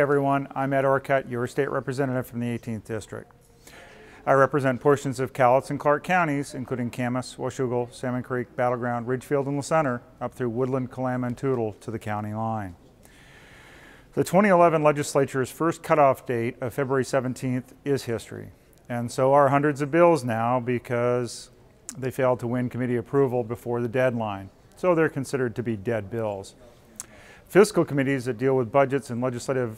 Hi everyone, I'm Ed Orcutt, your state representative from the 18th District. I represent portions of Cowlitz and Clark counties, including Camas, Washougal, Salmon Creek, Battleground, Ridgefield, and LaCenter, up through Woodland, Kalama, and Toutle to the county line. The 2011 legislature's first cutoff date of February 17th is history, and so are hundreds of bills now because they failed to win committee approval before the deadline, so they're considered to be dead bills. Fiscal committees that deal with budgets and legislation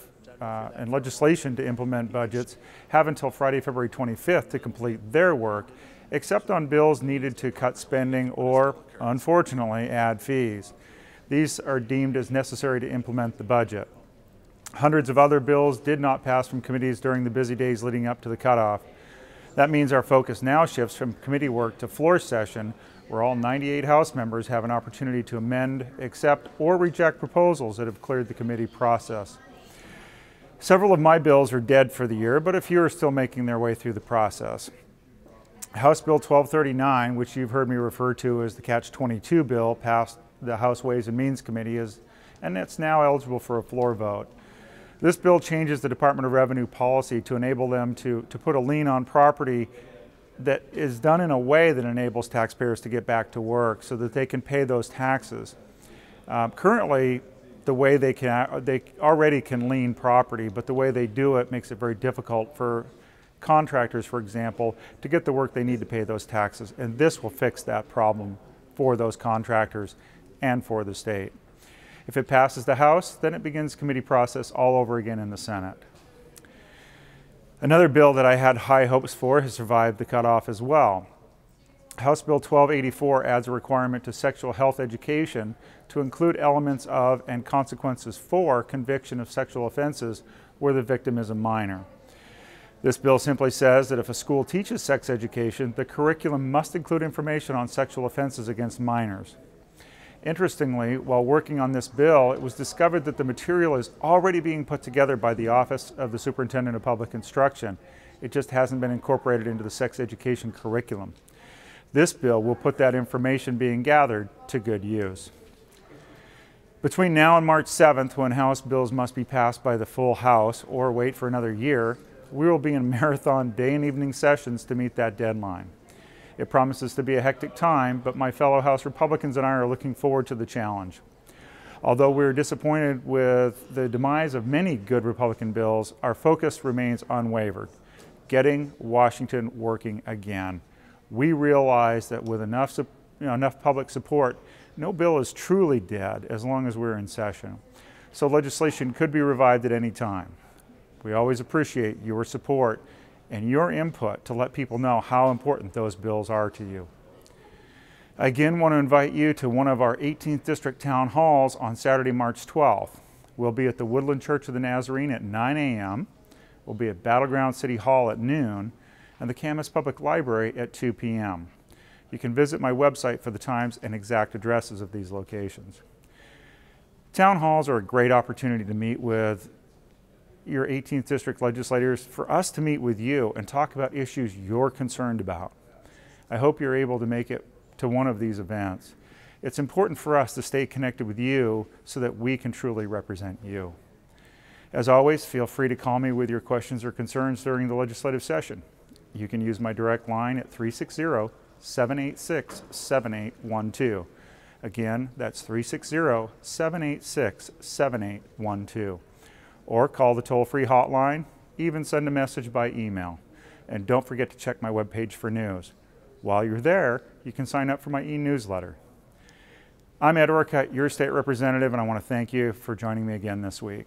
to implement budgets have until Friday, February 25th to complete their work, except on bills needed to cut spending or, unfortunately, add fees. These are deemed as necessary to implement the budget. Hundreds of other bills did not pass from committees during the busy days leading up to the cutoff. That means our focus now shifts from committee work to floor session, where all 98 House members have an opportunity to amend, accept, or reject proposals that have cleared the committee process. Several of my bills are dead for the year, but a few are still making their way through the process. House Bill 1239, which you've heard me refer to as the Catch-22 bill, passed the House Ways and Means Committee, and it's now eligible for a floor vote. This bill changes the Department of Revenue policy to enable them to put a lien on property that is done in a way that enables taxpayers to get back to work so that they can pay those taxes. Currently, the way they already can lien property, but the way they do it makes it very difficult for contractors, for example, to get the work they need to pay those taxes. And this will fix that problem for those contractors and for the state. If it passes the House, then it begins committee process all over again in the Senate. Another bill that I had high hopes for has survived the cutoff as well. House Bill 1284 adds a requirement to sexual health education to include elements of and consequences for conviction of sexual offenses where the victim is a minor. This bill simply says that if a school teaches sex education, the curriculum must include information on sexual offenses against minors. Interestingly, while working on this bill, it was discovered that the material is already being put together by the Office of the Superintendent of Public Instruction. It just hasn't been incorporated into the sex education curriculum. This bill will put that information being gathered to good use. Between now and March 7th, when House bills must be passed by the full House or wait for another year, we will be in marathon day and evening sessions to meet that deadline. It promises to be a hectic time, but my fellow House Republicans and I are looking forward to the challenge. Although we're disappointed with the demise of many good Republican bills, our focus remains unwavered, getting Washington working again. We realize that with enough public support, no bill is truly dead as long as we're in session. So legislation could be revived at any time. We always appreciate your support and your input to let people know how important those bills are to you. I again want to invite you to one of our 18th District Town Halls on Saturday, March 12th. We'll be at the Woodland Church of the Nazarene at 9 a.m. We'll be at Battleground City Hall at noon and the Camas Public Library at 2 p.m. You can visit my website for the times and exact addresses of these locations. Town halls are a great opportunity to meet with your 18th District legislators, for us to meet with you and talk about issues you're concerned about. I hope you're able to make it to one of these events. It's important for us to stay connected with you so that we can truly represent you. As always, feel free to call me with your questions or concerns during the legislative session. You can use my direct line at 360-786-7812. Again, that's 360-786-7812. Or call the toll-free hotline, even send a message by email. And don't forget to check my webpage for news. While you're there, you can sign up for my e-newsletter. I'm Ed Orcutt, your state representative, and I want to thank you for joining me again this week.